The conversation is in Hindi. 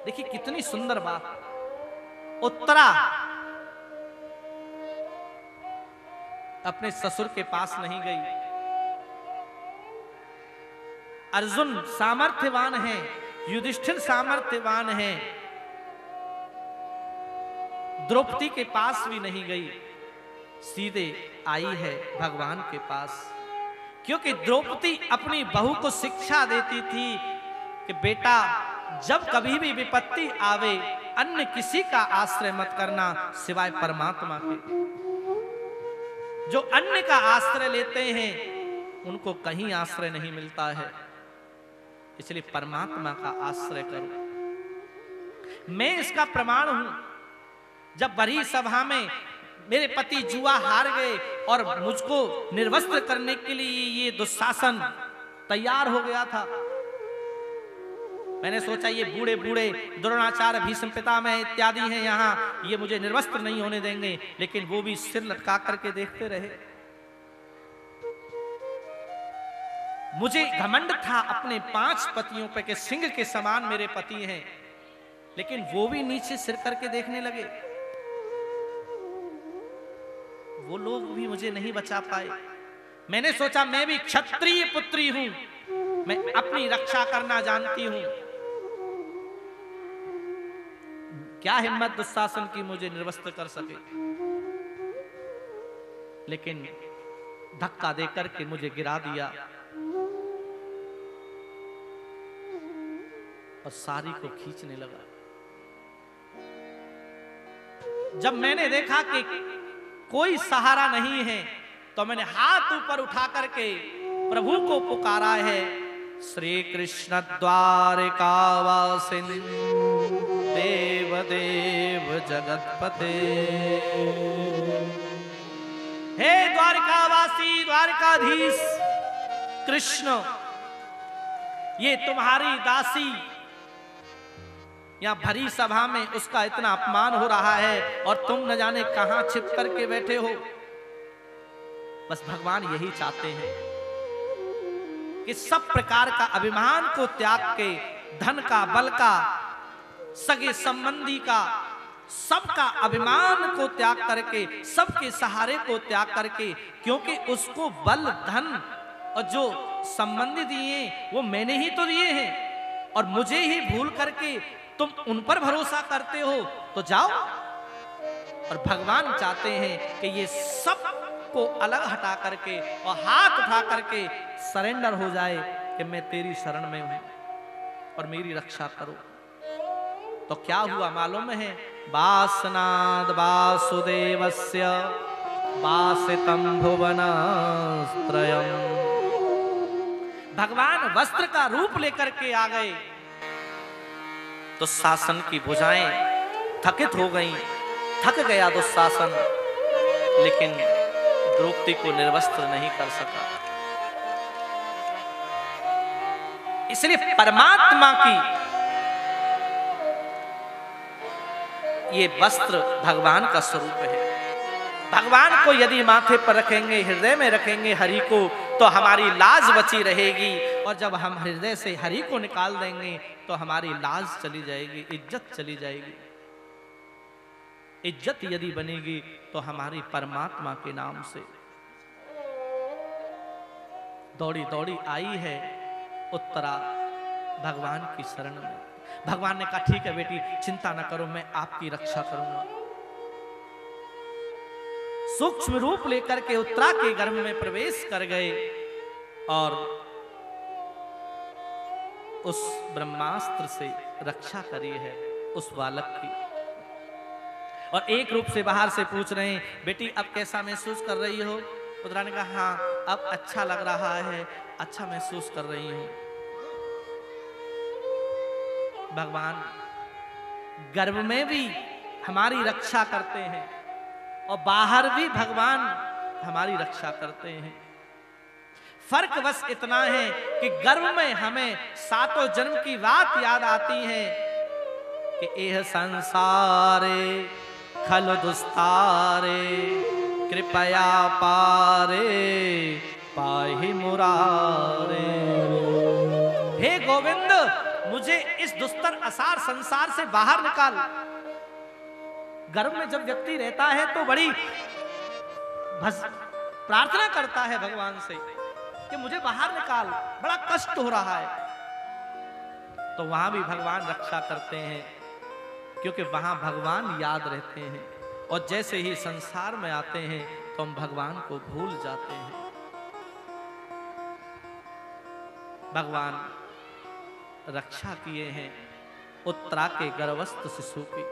देखिए कितनी सुंदर बात। उत्तरा अपने ससुर के पास नहीं गई। अर्जुन सामर्थ्यवान है, युधिष्ठिर सामर्थ्यवान है, द्रौपदी के पास भी नहीं गई, सीधे आई है भगवान के पास। क्योंकि द्रौपदी अपनी बहू को शिक्षा देती थी कि बेटा जब कभी भी विपत्ति आवे अन्य किसी का आश्रय मत करना सिवाय परमात्मा के। जो अन्य का आश्रय लेते हैं उनको कहीं आश्रय नहीं मिलता है, इसलिए परमात्मा का आश्रय करो। मैं इसका प्रमाण हूं। जब बड़ी सभा में मेरे पति जुआ हार गए और मुझको निर्वस्त्र करने के लिए ये दुशासन तैयार हो गया था, मैंने सोचा ये बूढ़े बूढ़े द्रोणाचार्य भीष्म पितामह इत्यादि हैं यहाँ, ये मुझे निर्वस्त्र नहीं होने देंगे। लेकिन वो भी सिर लटका करके देखते रहे। मुझे घमंड था अपने 5 पतियों पे कि सिंह के समान मेरे पति हैं, लेकिन वो भी नीचे सिर करके देखने लगे। वो लोग भी मुझे नहीं बचा पाए। मैंने सोचा मैं भी क्षत्रिय पुत्री हूं, मैं अपनी रक्षा करना जानती हूं। क्या हिम्मत दुशासन की मुझे निर्वस्त्र कर सके। लेकिन धक्का देकर के मुझे गिरा दिया और साड़ी को खींचने लगा। जब मैंने देखा कि कोई सहारा नहीं है तो मैंने हाथ ऊपर उठा करके प्रभु को पुकारा है, श्री कृष्ण द्वारिकावासिन देव देव जगतपते। हे द्वारिकावासी द्वारिकाधीश कृष्ण, ये तुम्हारी दासी यहां भरी सभा में उसका इतना अपमान हो रहा है और तुम न जाने कहां छिप करके बैठे हो। बस भगवान यही चाहते हैं कि सब प्रकार का अभिमान को त्याग के, धन का, बल का, सगे संबंधी का, सबका अभिमान को त्याग करके, सबके सहारे को त्याग करके, क्योंकि उसको बल, धन और जो संबंधी दिए वो मैंने ही तो दिए हैं और मुझे ही भूल करके तुम उन पर भरोसा करते हो तो जाओ। और भगवान चाहते हैं कि ये सब को अलग हटा करके और हाथ उठा करके सरेंडर हो जाए कि मैं तेरी शरण में हूं और मेरी रक्षा करो। तो क्या हुआ मालूम है? वासनाद वासुदेवस्य वासितम भुवनत्रयम्। भगवान वस्त्र का रूप लेकर के आ गए तो शासन की भुजाएं थकित हो गईं, थक गया दुशासन, लेकिन द्रौपदी को निर्वस्त्र नहीं कर सका। इसलिए परमात्मा की ये वस्त्र भगवान का स्वरूप है। भगवान को यदि माथे पर रखेंगे, हृदय में रखेंगे हरि को, तो हमारी लाज बची रहेगी। और जब हम हृदय से हरि को निकाल देंगे तो हमारी लाज चली जाएगी, इज्जत चली जाएगी। इज्जत यदि बनेगी तो हमारी परमात्मा के नाम से। दौड़ी दौड़ी आई है उत्तरा भगवान की शरण में। भगवान ने कहा ठीक है बेटी, चिंता न करो, मैं आपकी रक्षा करूंगा। सूक्ष्म रूप लेकर के उत्तरा के गर्भ में प्रवेश कर गए और उस ब्रह्मास्त्र से रक्षा करी है उस बालक की। और एक रूप से बाहर से पूछ रहे हैं, बेटी अब कैसा महसूस कर रही हो? उत्तरा ने कहा हाँ, अब अच्छा लग रहा है, अच्छा महसूस कर रही हूं। भगवान गर्भ में भी हमारी रक्षा करते हैं और बाहर भी भगवान हमारी रक्षा करते हैं। फर्क बस इतना है कि गर्भ में हमें 7 जन्म की बात याद आती है कि एह संसारे खल दुस्तारे कृपया पारे पाहि मुरारे। हे गोविंद, मुझे इस दुस्तर असार संसार से बाहर निकाल। गर्भ में जब व्यक्ति रहता है तो बड़ी प्रार्थना करता है भगवान से कि मुझे बाहर निकाल, बड़ा कष्ट हो रहा है। तो वहां भी भगवान रक्षा करते हैं, क्योंकि वहां भगवान याद रहते हैं। और जैसे ही संसार में आते हैं तो हम भगवान को भूल जाते हैं। भगवान रक्षा किए हैं उत्तरा के गर्भस्थ शिशु की।